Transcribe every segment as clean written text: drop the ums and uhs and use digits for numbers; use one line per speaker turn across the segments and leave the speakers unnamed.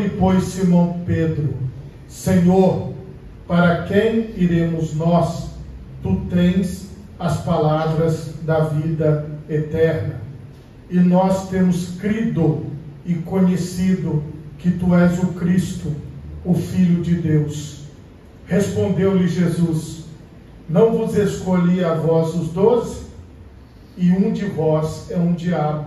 Respondeu-lhe, pois, Simão Pedro: Senhor, para quem iremos nós? Tu tens as palavras da vida eterna, e nós temos crido e conhecido que tu és o Cristo, o Filho de Deus. Respondeu-lhe Jesus: Não vos escolhi a vós os 12? E um de vós é um diabo.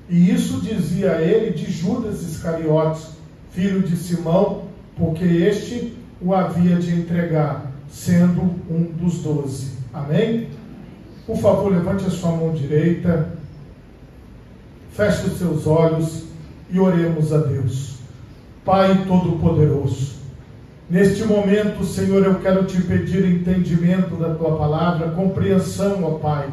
E isso dizia ele de Judas Iscariotes, filho de Simão, porque este o havia de entregar, sendo um dos 12. Amém? Por favor, levante a sua mão direita, feche os seus olhos e oremos a Deus. Pai Todo-Poderoso, neste momento, Senhor, eu quero te pedir entendimento da tua palavra, compreensão, ó Pai.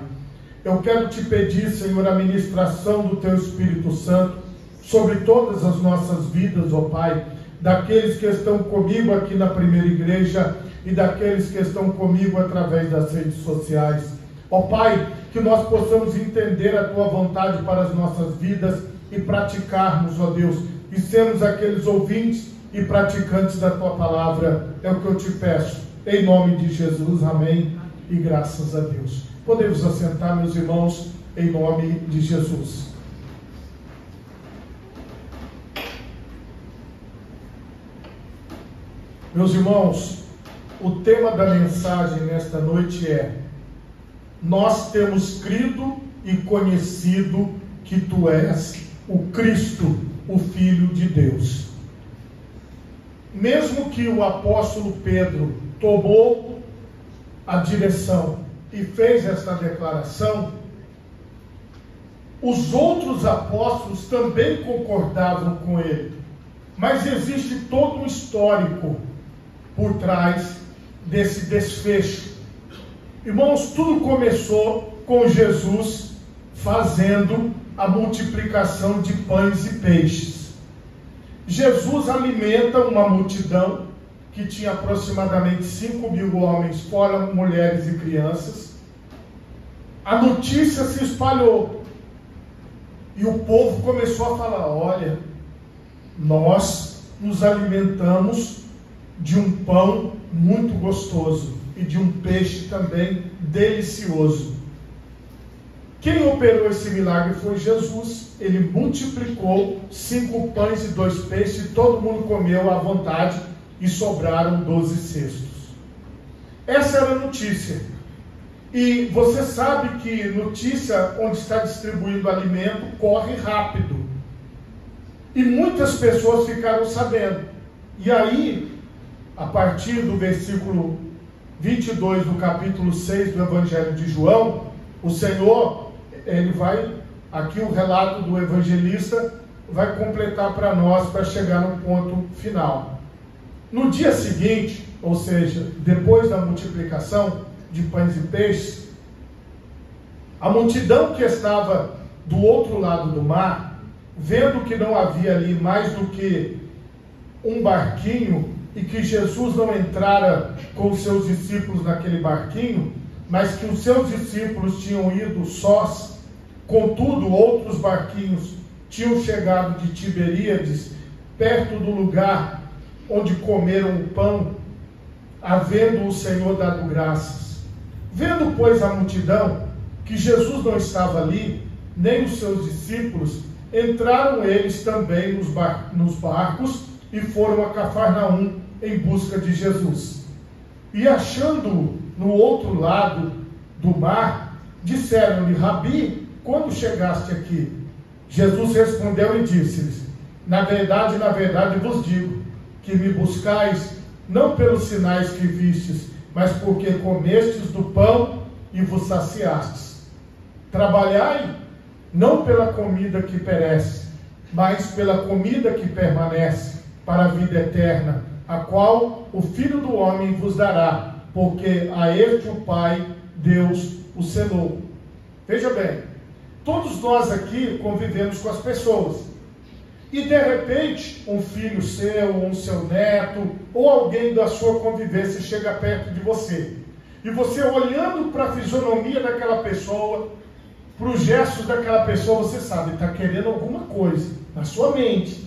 Eu quero te pedir, Senhor, a ministração do teu Espírito Santo sobre todas as nossas vidas, ó Pai, daqueles que estão comigo aqui na primeira igreja e daqueles que estão comigo através das redes sociais. Ó Pai, que nós possamos entender a tua vontade para as nossas vidas e praticarmos, ó Deus, e sermos aqueles ouvintes e praticantes da tua palavra. É o que eu te peço, em nome de Jesus, amém, e graças a Deus. Podemos assentar, meus irmãos, em nome de Jesus. Meus irmãos, o tema da mensagem nesta noite é: nós temos crido e conhecido que tu és o Cristo, o Filho de Deus. Mesmo que o apóstolo Pedro tomou a direção e fez esta declaração, os outros apóstolos também concordavam com ele. Mas existe todo um histórico por trás desse desfecho. Irmãos, tudo começou com Jesus fazendo a multiplicação de pães e peixes. Jesus alimenta uma multidão que tinha aproximadamente 5.000 homens, fora mulheres e crianças. A notícia se espalhou e o povo começou a falar: olha, nós nos alimentamos de um pão muito gostoso e de um peixe também delicioso. Quem operou esse milagre foi Jesus. Ele multiplicou 5 pães e 2 peixes e todo mundo comeu à vontade e sobraram 12 cestos. Essa era a notícia. E você sabe que notícia onde está distribuindo alimento corre rápido. E muitas pessoas ficaram sabendo. E aí, a partir do versículo 22 do capítulo 6 do Evangelho de João, o Senhor, ele vai, aqui o relato do evangelista, vai completar para nós, para chegar no ponto final. No dia seguinte, ou seja, depois da multiplicação de pães e peixes, a multidão que estava do outro lado do mar, vendo que não havia ali mais do que um barquinho, e que Jesus não entrara com os seus discípulos naquele barquinho, mas que os seus discípulos tinham ido sós. Contudo, outros barquinhos tinham chegado de Tiberíades, perto do lugar onde comeram o pão, havendo o Senhor dado graças. Vendo, pois, a multidão, que Jesus não estava ali, nem os seus discípulos, entraram eles também nos barcos e foram a Cafarnaum em busca de Jesus. E achando-o no outro lado do mar, disseram-lhe: Rabi, quando chegaste aqui? Jesus respondeu e disse-lhes: na verdade vos digo, que me buscais não pelos sinais que vistes, mas porque comestes do pão e vos saciastes. Trabalhai não pela comida que perece, mas pela comida que permanece, para a vida eterna, a qual o Filho do Homem vos dará, porque a este o Pai, Deus, o selou. Veja bem, todos nós aqui convivemos com as pessoas, e de repente um filho seu, ou um seu neto, ou alguém da sua convivência chega perto de você, e você, olhando para a fisionomia daquela pessoa, para os gestos daquela pessoa, você sabe, está querendo alguma coisa na sua mente.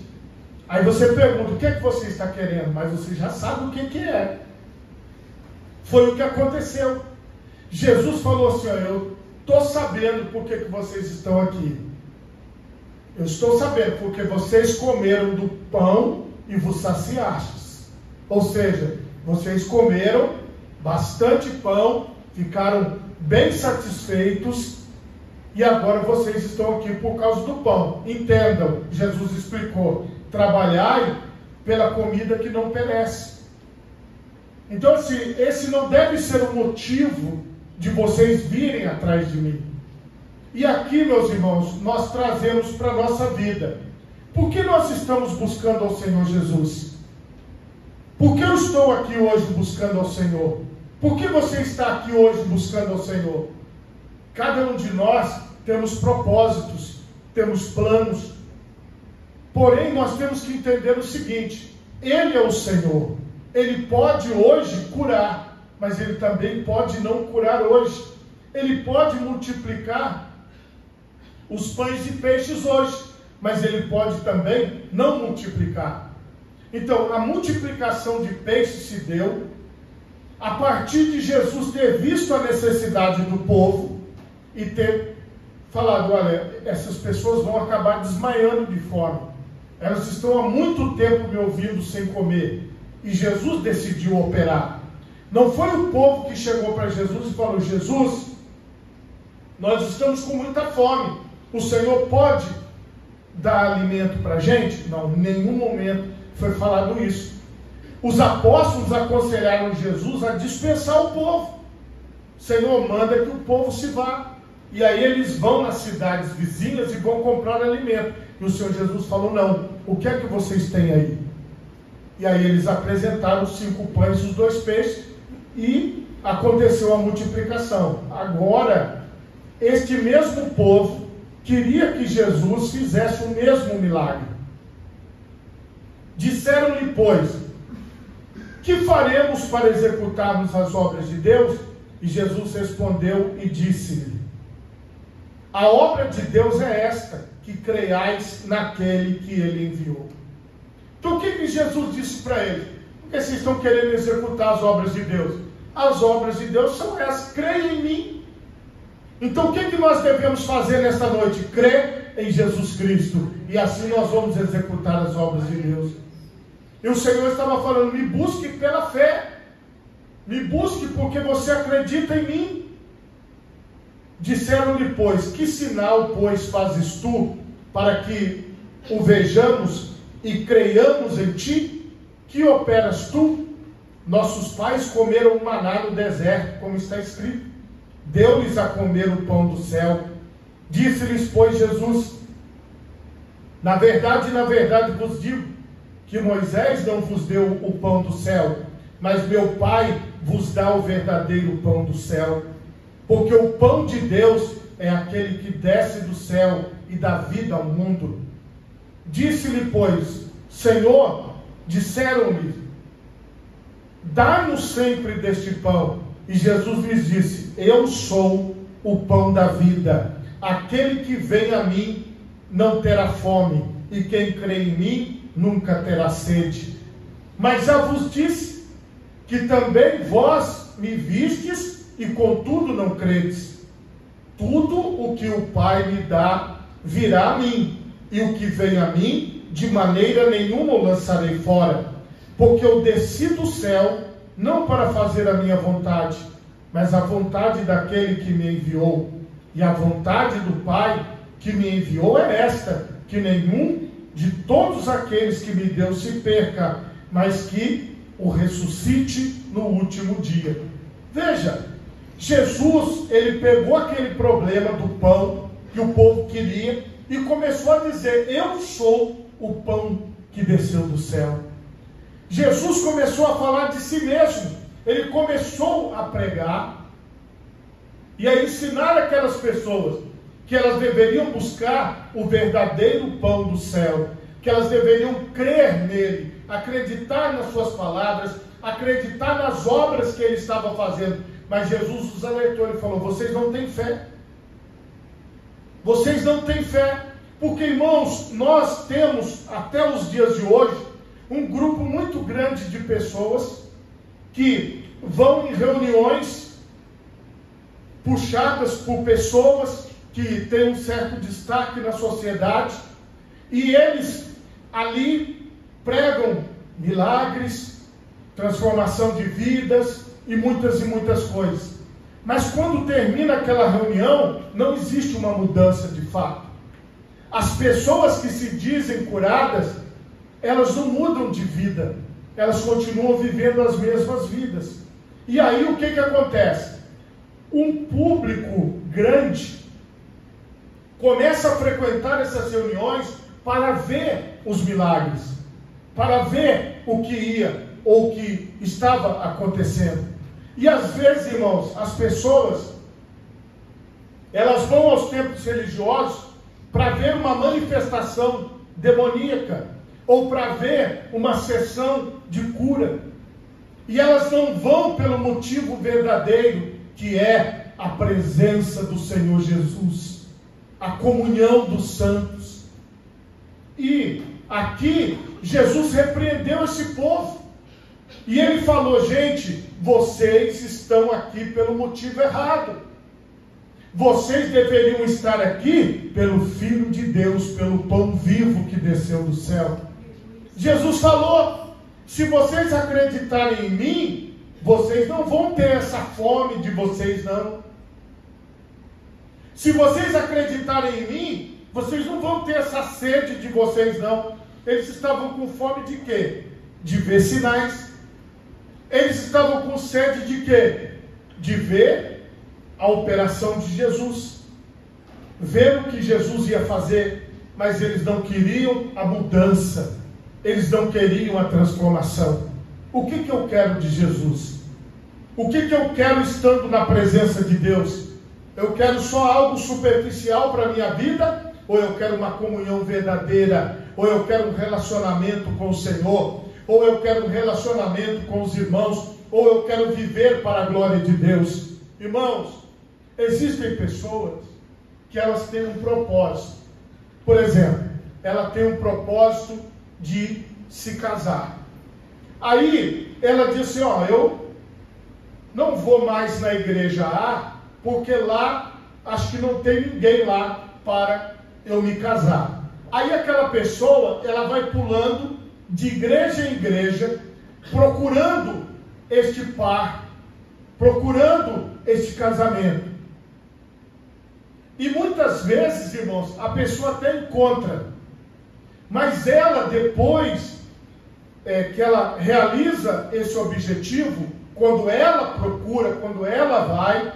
Aí você pergunta, o que é que você está querendo? Mas você já sabe o que é. Foi o que aconteceu. Jesus falou assim, eu estou sabendo por que vocês estão aqui. Eu estou sabendo porque vocês comeram do pão e vos saciastes. Ou seja, vocês comeram bastante pão, ficaram bem satisfeitos e agora vocês estão aqui por causa do pão. Entendam, Jesus explicou, trabalhai pela comida que não perece. Então, assim, esse não deve ser o motivo de vocês virem atrás de mim. E aqui, meus irmãos, nós trazemos para a nossa vida. Por que nós estamos buscando ao Senhor Jesus? Por que eu estou aqui hoje buscando ao Senhor? Por que você está aqui hoje buscando ao Senhor? Cada um de nós temos propósitos, temos planos. Porém, nós temos que entender o seguinte: Ele é o Senhor. Ele pode hoje curar, mas Ele também pode não curar hoje. Ele pode multiplicar os pães e peixes hoje, mas Ele pode também não multiplicar. Então, a multiplicação de peixes se deu a partir de Jesus ter visto a necessidade do povo e ter falado, olha, essas pessoas vão acabar desmaiando de fome. Elas estão há muito tempo me ouvindo sem comer. E Jesus decidiu operar. Não foi o povo que chegou para Jesus e falou, Jesus, nós estamos com muita fome. O Senhor pode dar alimento para a gente? Não, em nenhum momento foi falado isso. Os apóstolos aconselharam Jesus a dispensar o povo. Senhor, manda que o povo se vá. E aí eles vão nas cidades vizinhas e vão comprar alimento. E o Senhor Jesus falou, não, o que é que vocês têm aí? E aí eles apresentaram os 5 pães e os 2 peixes e aconteceu a multiplicação. Agora, este mesmo povo queria que Jesus fizesse o mesmo milagre. Disseram-lhe, pois, que faremos para executarmos as obras de Deus? E Jesus respondeu e disse-lhe, a obra de Deus é esta, que creiais naquele que Ele enviou. Então o que Jesus disse para eles? Porque vocês estão querendo executar as obras de Deus. As obras de Deus são essas, creia em mim. Então o que nós devemos fazer nesta noite? Crer em Jesus Cristo. E assim nós vamos executar as obras de Deus. E o Senhor estava falando, me busque pela fé. Me busque porque você acredita em mim. Disseram-lhe, pois, que sinal, pois, fazes tu, para que o vejamos e creiamos em ti? Que operas tu? Nossos pais comeram maná no deserto, como está escrito. Deu-lhes a comer o pão do céu. Disse-lhes, pois, Jesus, na verdade vos digo, que Moisés não vos deu o pão do céu, mas meu Pai vos dá o verdadeiro pão do céu. Porque o pão de Deus é aquele que desce do céu e dá vida ao mundo. Disse-lhe, pois, Senhor, disseram-lhe, dá-nos sempre deste pão. E Jesus lhes disse, eu sou o pão da vida. Aquele que vem a mim não terá fome, e quem crê em mim nunca terá sede. Mas já vos disse que também vós me vistes, e contudo não credes. Tudo o que o Pai me dá virá a mim, e o que vem a mim, de maneira nenhuma o lançarei fora. Porque eu desci do céu, não para fazer a minha vontade, mas a vontade daquele que me enviou. E a vontade do Pai que me enviou é esta, que nenhum de todos aqueles que me deu se perca, mas que o ressuscite no último dia. Veja, Jesus, ele pegou aquele problema do pão que o povo queria e começou a dizer, eu sou o pão que desceu do céu. Jesus começou a falar de si mesmo. Ele começou a pregar e a ensinar aquelas pessoas que elas deveriam buscar o verdadeiro pão do céu, que elas deveriam crer nele, acreditar nas suas palavras, acreditar nas obras que ele estava fazendo. Mas Jesus os alertou, ele falou, vocês não têm fé. Vocês não têm fé. Porque, irmãos, nós temos, até os dias de hoje, um grupo muito grande de pessoas que vão em reuniões puxadas por pessoas que têm um certo destaque na sociedade, e eles ali pregam milagres, transformação de vidas e muitas coisas. Mas quando termina aquela reunião, não existe uma mudança de fato. As pessoas que se dizem curadas, elas não mudam de vida, elas continuam vivendo as mesmas vidas. E aí o que acontece? Um público grande começa a frequentar essas reuniões para ver os milagres, para ver o que ia ou o que estava acontecendo. E às vezes, irmãos, as pessoas, elas vão aos templos religiosos para ver uma manifestação demoníaca, ou para ver uma sessão de cura, e elas não vão pelo motivo verdadeiro, que é a presença do Senhor Jesus, a comunhão dos santos. E aqui Jesus repreendeu esse povo, e ele falou: gente, vocês estão aqui pelo motivo errado. Vocês deveriam estar aqui pelo Filho de Deus, pelo pão vivo que desceu do céu. Jesus falou: se vocês acreditarem em mim, vocês não vão ter essa fome de vocês, não. Se vocês acreditarem em mim, vocês não vão ter essa sede de vocês, não. Eles estavam com fome de quê? De ver sinais. Eles estavam com sede de quê? De ver a operação de Jesus, ver o que Jesus ia fazer, mas eles não queriam a mudança, eles não queriam a transformação. O que eu quero de Jesus? O que eu quero estando na presença de Deus? Eu quero só algo superficial para a minha vida? Ou eu quero uma comunhão verdadeira? Ou eu quero um relacionamento com o Senhor? Ou eu quero um relacionamento com os irmãos? Ou eu quero viver para a glória de Deus? Irmãos, existem pessoas que elas têm um propósito. Por exemplo, ela tem um propósito de se casar. Aí ela diz assim: ó, eu não vou mais na igreja A, porque lá acho que não tem ninguém lá para eu me casar. Aí aquela pessoa, ela vai pulando de igreja em igreja, procurando este par, procurando este casamento. E muitas vezes, irmãos, a pessoa até encontra, mas ela, depois que ela realiza esse objetivo, quando ela procura, quando ela vai,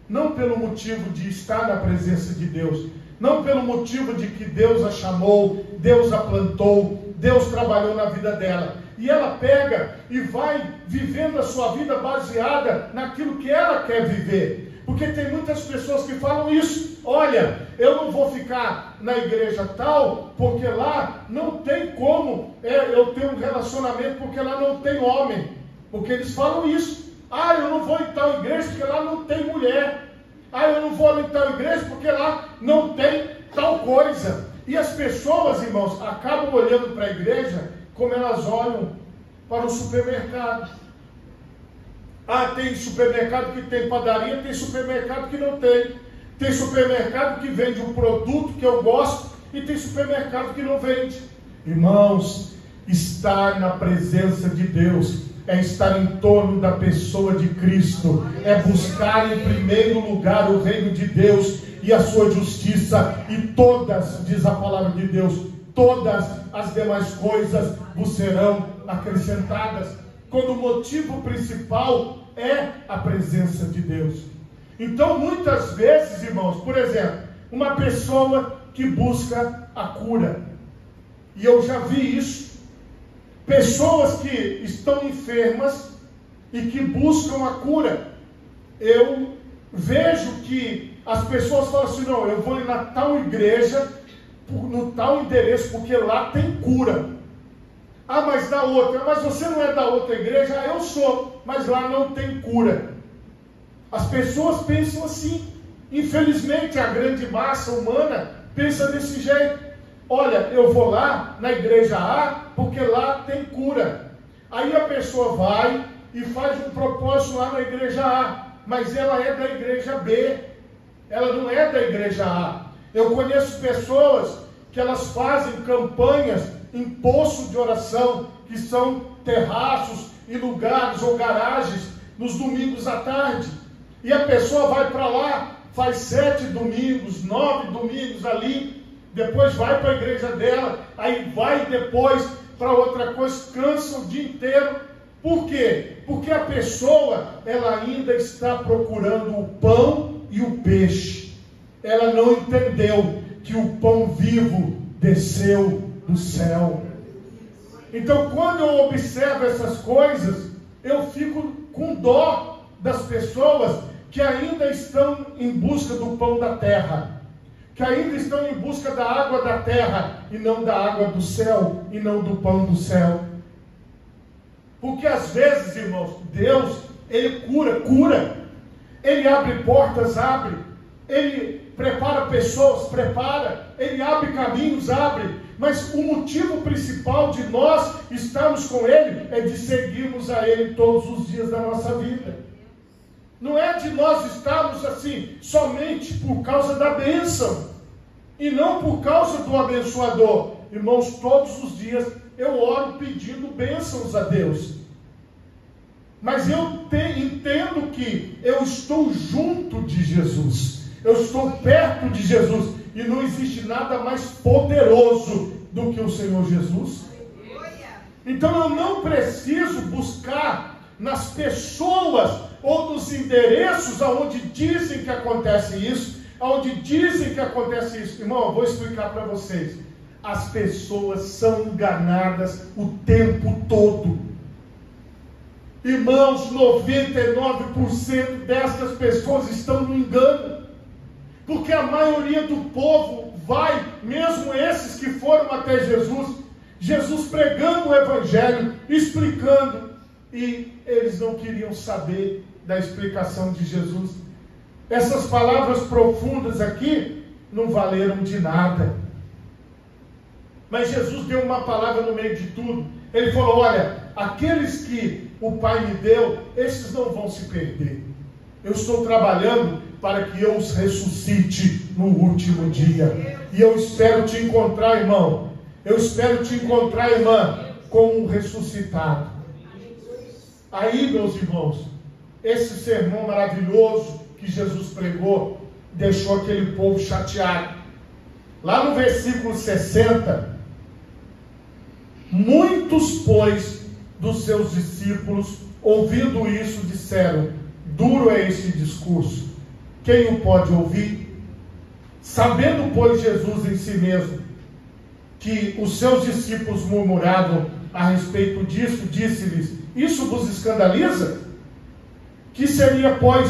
não pelo motivo de estar na presença de Deus, não pelo motivo de que Deus a chamou, Deus a plantou, Deus trabalhou na vida dela, e ela pega e vai vivendo a sua vida baseada naquilo que ela quer viver. Porque tem muitas pessoas que falam isso: olha, eu não vou ficar na igreja tal, porque lá não tem como eu ter um relacionamento, porque lá não tem homem. Porque eles falam isso: ah, eu não vou em tal igreja porque lá não tem mulher. Ah, eu não vou em tal igreja porque lá não tem tal coisa. E as pessoas, irmãos, acabam olhando para a igreja como elas olham para o supermercado. Ah, tem supermercado que tem padaria, tem supermercado que não tem. Tem supermercado que vende um produto que eu gosto e tem supermercado que não vende. Irmãos, estar na presença de Deus é estar em torno da pessoa de Cristo, é buscar em primeiro lugar o reino de Deus e a sua justiça, e todas, diz a palavra de Deus, todas as demais coisas vos serão acrescentadas, quando o motivo principal é a presença de Deus. Então, muitas vezes, irmãos, por exemplo, uma pessoa que busca a cura, e eu já vi isso, pessoas que estão enfermas e que buscam a cura. Eu vejo que as pessoas falam assim: não, eu vou ir na tal igreja, no tal endereço, porque lá tem cura. Ah, mas da outra, mas você não é da outra igreja? Ah, eu sou, mas lá não tem cura. As pessoas pensam assim. Infelizmente, a grande massa humana pensa desse jeito: olha, eu vou lá na igreja A porque lá tem cura. Aí a pessoa vai e faz um propósito lá na igreja A, mas ela é da igreja B, ela não é da igreja A. Eu conheço pessoas que elas fazem campanhas em poço de oração, que são terraços e lugares ou garagens nos domingos à tarde. E a pessoa vai para lá, faz 7 domingos, 9 domingos ali, depois vai para a igreja dela, aí vai depois para outra coisa, cansa o dia inteiro. Por quê? Porque a pessoa, ela ainda está procurando o pão e o peixe. Ela não entendeu que o pão vivo desceu do céu. Então, quando eu observo essas coisas, eu fico com dó das pessoas que ainda estão em busca do pão da terra, que ainda estão em busca da água da terra, e não da água do céu, e não do pão do céu. Porque às vezes, irmãos, Deus, Ele cura, Ele abre portas, abre, Ele prepara pessoas, prepara, Ele abre caminhos, abre, mas o motivo principal de nós estarmos com Ele é de seguirmos a Ele todos os dias da nossa vida. Não é de nós estarmos assim, somente por causa da bênção, e não por causa do abençoador. Irmãos, todos os dias eu oro pedindo bênçãos a Deus. Mas eu entendo que eu estou junto de Jesus. Eu estou perto de Jesus. E não existe nada mais poderoso do que o Senhor Jesus. Então eu não preciso buscar nas pessoas ou nos endereços aonde dizem que acontece isso, aonde dizem que acontece isso. Irmão, eu vou explicar para vocês. As pessoas são enganadas o tempo todo. Irmãos, 99% destas pessoas estão no engano. Porque a maioria do povo vai, mesmo esses que foram até Jesus, Jesus pregando o Evangelho, explicando, e eles não queriam saber da explicação de Jesus. Essas palavras profundas aqui não valeram de nada. Mas Jesus deu uma palavra no meio de tudo. Ele falou: olha, aqueles que o Pai me deu, esses não vão se perder. Eu estou trabalhando para que eu os ressuscite no último dia. E eu espero te encontrar, irmão. Eu espero te encontrar, irmã, com um ressuscitado. Aí, meus irmãos, esse sermão maravilhoso que Jesus pregou deixou aquele povo chateado. Lá no versículo 60, muitos, pois, dos seus discípulos, ouvindo isso, disseram: duro é este discurso, quem o pode ouvir? Sabendo, pois, Jesus em si mesmo que os seus discípulos murmuravam a respeito disso, disse-lhes: isso vos escandaliza? Que seria, pois,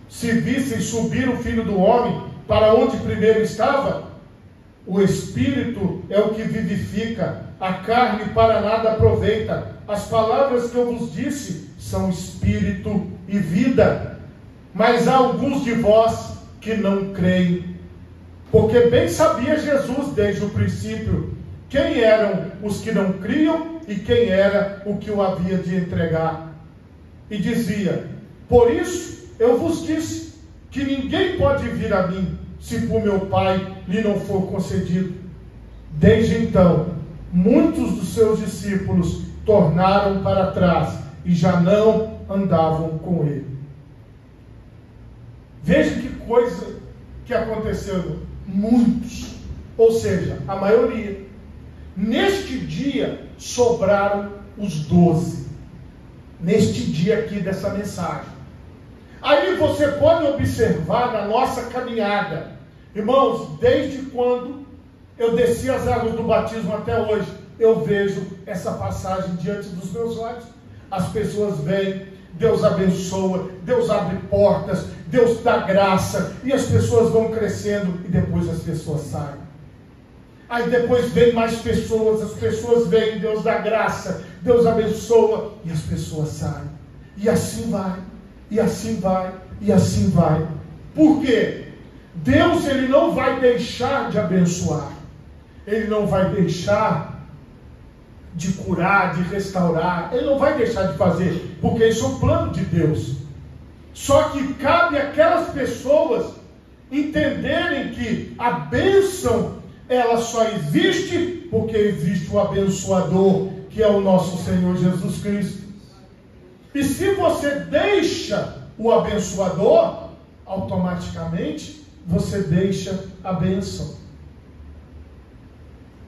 se vissem subir o Filho do Homem para onde primeiro estava? O Espírito é o que vivifica, a carne para nada aproveita. As palavras que eu vos disse são Espírito e vida. Mas há alguns de vós que não creem. Porque bem sabia Jesus desde o princípio quem eram os que não criam e quem era o que o havia de entregar. E dizia: por isso eu vos disse que ninguém pode vir a mim se por meu Pai lhe não for concedido. Desde então, muitos dos seus discípulos tornaram para trás e já não andavam com ele. Veja que coisa que aconteceu. Muitos, ou seja, a maioria. Neste dia sobraram os 12. Neste dia aqui dessa mensagem. Aí você pode observar na nossa caminhada, irmãos, desde quando eu desci as águas do batismo até hoje, eu vejo essa passagem diante dos meus olhos. As pessoas vêm, Deus abençoa, Deus abre portas, Deus dá graça, e as pessoas vão crescendo, e depois as pessoas saem. Aí depois vem mais pessoas, as pessoas vêm, Deus dá graça, Deus abençoa, e as pessoas saem. E assim vai, e assim vai, e assim vai. Por quê? Deus, Ele não vai deixar de abençoar. Ele não vai deixar de curar, de restaurar. Ele não vai deixar de fazer, porque isso é o plano de Deus. Só que cabe àquelas pessoas entenderem que a bênção, ela só existe porque existe o abençoador, que é o nosso Senhor Jesus Cristo. E se você deixa o abençoador, automaticamente você deixa a bênção.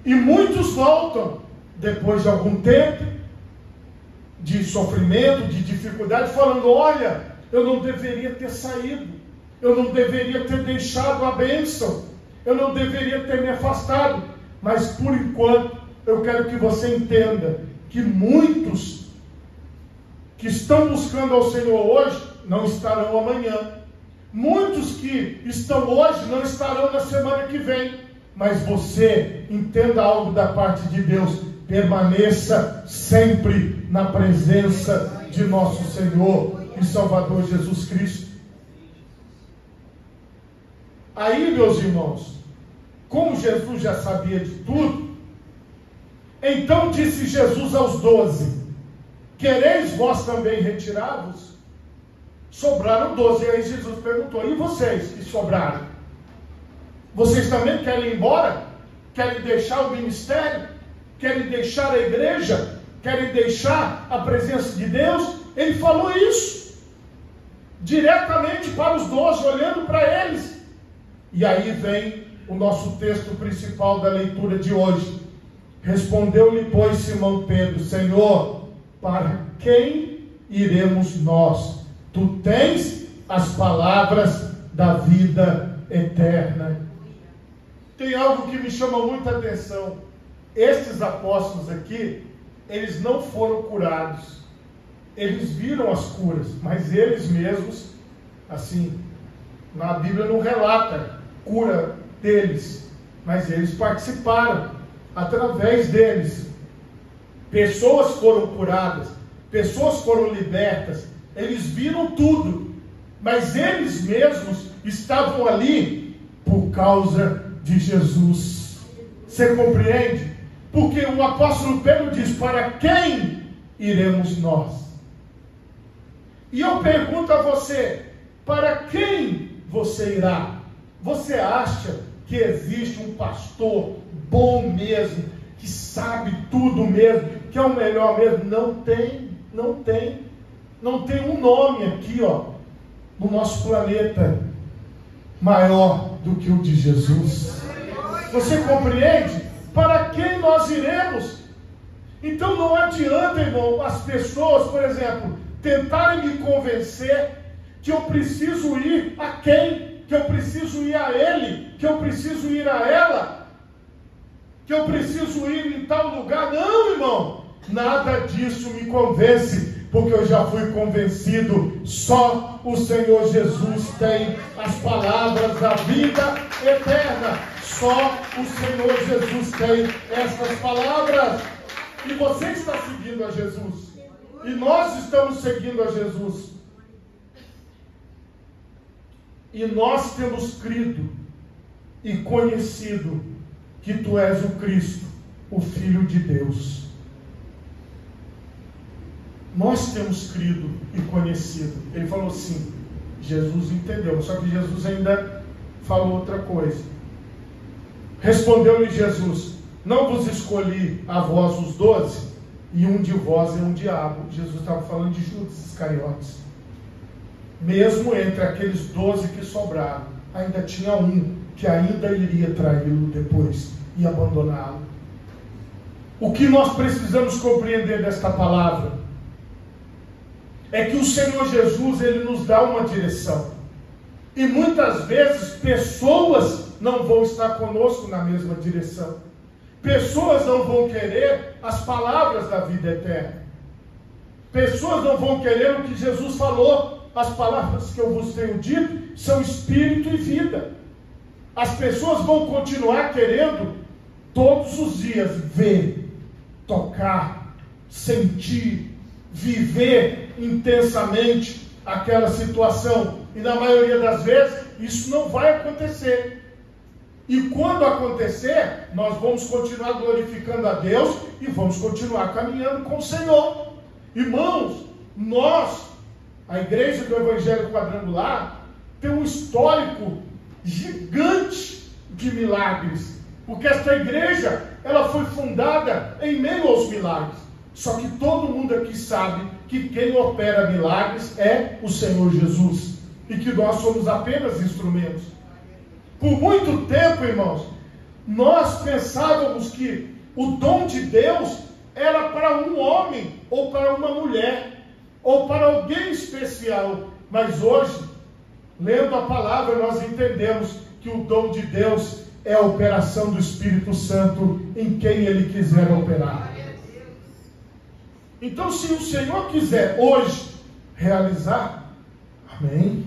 E muitos voltam, depois de algum tempo de sofrimento, de dificuldade, falando: olha, eu não deveria ter saído, eu não deveria ter deixado a bênção, eu não deveria ter me afastado. Mas por enquanto, eu quero que você entenda que muitos que estão buscando ao Senhor hoje, não estarão amanhã. Muitos que estão hoje, não estarão na semana que vem. Mas você entenda algo da parte de Deus: permaneça sempre na presença de nosso Senhor e Salvador Jesus Cristo. Aí, meus irmãos, como Jesus já sabia de tudo, então disse Jesus aos 12: quereis vós também retirar-vos? Sobraram 12. E aí Jesus perguntou: e vocês que sobraram? Vocês também querem ir embora? Querem deixar o ministério? Querem deixar a igreja? Querem deixar a presença de Deus? Ele falou isso diretamente para os 12, olhando para eles. E aí vem o nosso texto principal da leitura de hoje. Respondeu-lhe, pois, Simão Pedro: Senhor, para quem iremos nós? Tu tens as palavras da vida eterna. Tem algo que me chama muita atenção. Estes apóstolos aqui, eles não foram curados. Eles viram as curas, mas eles mesmos, assim, na Bíblia não relata cura deles, mas eles participaram, através deles. Pessoas foram curadas, pessoas foram libertas, eles viram tudo, mas eles mesmos estavam ali por causa de Jesus. Você compreende? Porque o apóstolo Pedro diz: para quem iremos nós? E eu pergunto a você: para quem você irá? Você acha que existe um pastor bom mesmo, que sabe tudo mesmo, que é o melhor mesmo? Não tem, não tem. Não tem um nome aqui, no nosso planeta maior do que o de Jesus. Você compreende? Para quem nós iremos? Então não adianta, irmão, as pessoas, por exemplo, tentarem me convencer que eu preciso ir a quem? Que eu preciso ir a ele? Que eu preciso ir a ela? Que eu preciso ir em tal lugar? Não, irmão, nada disso me convence, porque eu já fui convencido. Só o Senhor Jesus tem as palavras da vida eterna. Só o Senhor Jesus tem essas palavras. E você está seguindo a Jesus, e nós estamos seguindo a Jesus, e nós temos crido e conhecido que Tu és o Cristo, o Filho de Deus. Nós temos crido e conhecido. Ele falou assim, Jesus entendeu, só que Jesus ainda falou outra coisa. Respondeu-lhe Jesus: não vos escolhi a vós os 12, e um de vós é um diabo. Jesus estava falando de Judas Iscariotes. Mesmo entre aqueles 12 que sobraram, ainda tinha um que ainda iria traí-lo depois e abandoná-lo. O que nós precisamos compreender desta palavra é que o Senhor Jesus, Ele nos dá uma direção. E muitas vezes pessoas não vão estar conosco na mesma direção. Pessoas não vão querer as palavras da vida eterna. Pessoas não vão querer o que Jesus falou. As palavras que eu vos tenho dito são espírito e vida. As pessoas vão continuar querendo todos os dias ver, tocar, sentir, viver intensamente aquela situação. E na maioria das vezes, isso não vai acontecer. E quando acontecer, nós vamos continuar glorificando a Deus e vamos continuar caminhando com o Senhor. Irmãos, nós, a Igreja do Evangelho Quadrangular, tem um histórico gigante de milagres. Porque esta igreja, ela foi fundada em meio aos milagres. Só que todo mundo aqui sabe que quem opera milagres é o Senhor Jesus. E que nós somos apenas instrumentos. Por muito tempo, irmãos, nós pensávamos que o dom de Deus era para um homem, ou para uma mulher, ou para alguém especial. Mas hoje, lendo a palavra, nós entendemos que o dom de Deus é a operação do Espírito Santo em quem Ele quiser operar. Então, se o Senhor quiser hoje realizar, amém,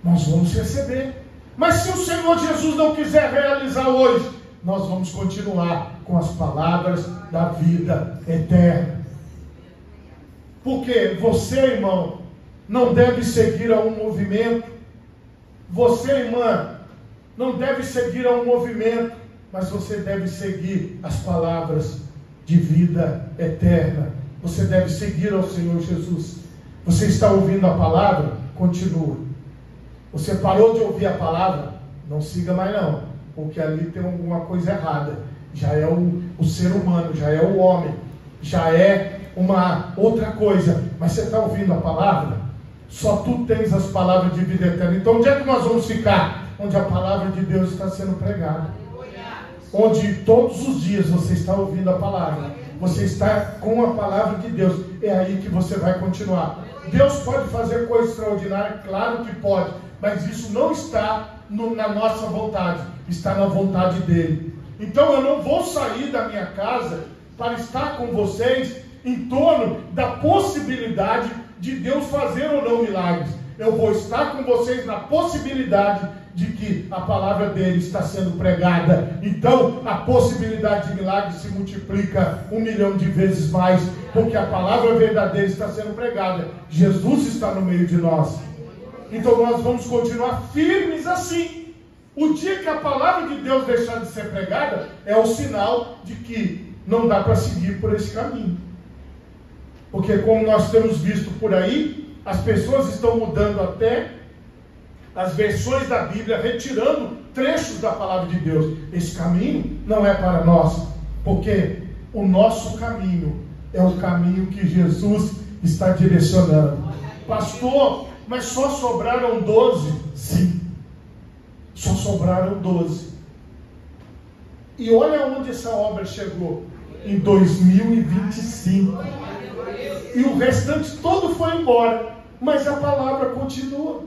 nós vamos receber. Mas se o Senhor Jesus não quiser realizar hoje, nós vamos continuar com as palavras da vida eterna. Porque você, irmão, não deve seguir a um movimento. Você, irmã, não deve seguir a um movimento, mas você deve seguir as palavras de vida eterna. Você deve seguir ao Senhor Jesus. Você está ouvindo a palavra? Continua. Você parou de ouvir a palavra? Não siga mais não, porque ali tem alguma coisa errada. Já é o ser humano, já é o homem, já é uma outra coisa. Mas você está ouvindo a palavra? Só tu tens as palavras de vida eterna. Então onde é que nós vamos ficar? Onde a palavra de Deus está sendo pregada. Onde todos os dias você está ouvindo a palavra. Você está com a palavra de Deus. É aí que você vai continuar. Deus pode fazer coisa extraordinária? Claro que pode. Mas isso não está na nossa vontade. Está na vontade dele. Então eu não vou sair da minha casa para estar com vocês em torno da possibilidade de Deus fazer ou não milagres. Eu vou estar com vocês na possibilidade de que a palavra dele está sendo pregada. Então a possibilidade de milagre se multiplica 1 milhão de vezes mais, porque a palavra verdadeira está sendo pregada. Jesus está no meio de nós. Então nós vamos continuar firmes assim. O dia que a palavra de Deus deixar de ser pregada, é o sinal de que não dá para seguir por esse caminho. Porque como nós temos visto por aí, as pessoas estão mudando até as versões da Bíblia, retirando trechos da palavra de Deus. Esse caminho não é para nós, porque o nosso caminho é o caminho que Jesus está direcionando. Pastor, mas só sobraram 12? Sim, só sobraram 12. E olha onde essa obra chegou, em 2025. E o restante todo foi embora, mas a palavra continua.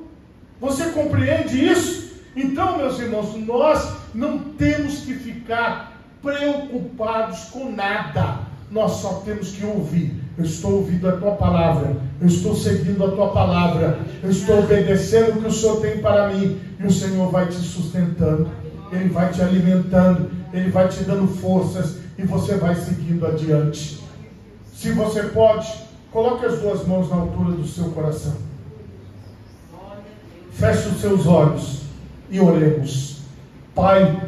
Você compreende isso? Então, meus irmãos, nós não temos que ficar preocupados com nada. Nós só temos que ouvir. Eu estou ouvindo a tua palavra, eu estou seguindo a tua palavra, eu estou obedecendo o que o Senhor tem para mim, e o Senhor vai te sustentando, Ele vai te alimentando, Ele vai te dando forças, e você vai seguindo adiante. Se você pode, coloque as duas mãos na altura do seu coração. Feche os seus olhos e oremos. Pai,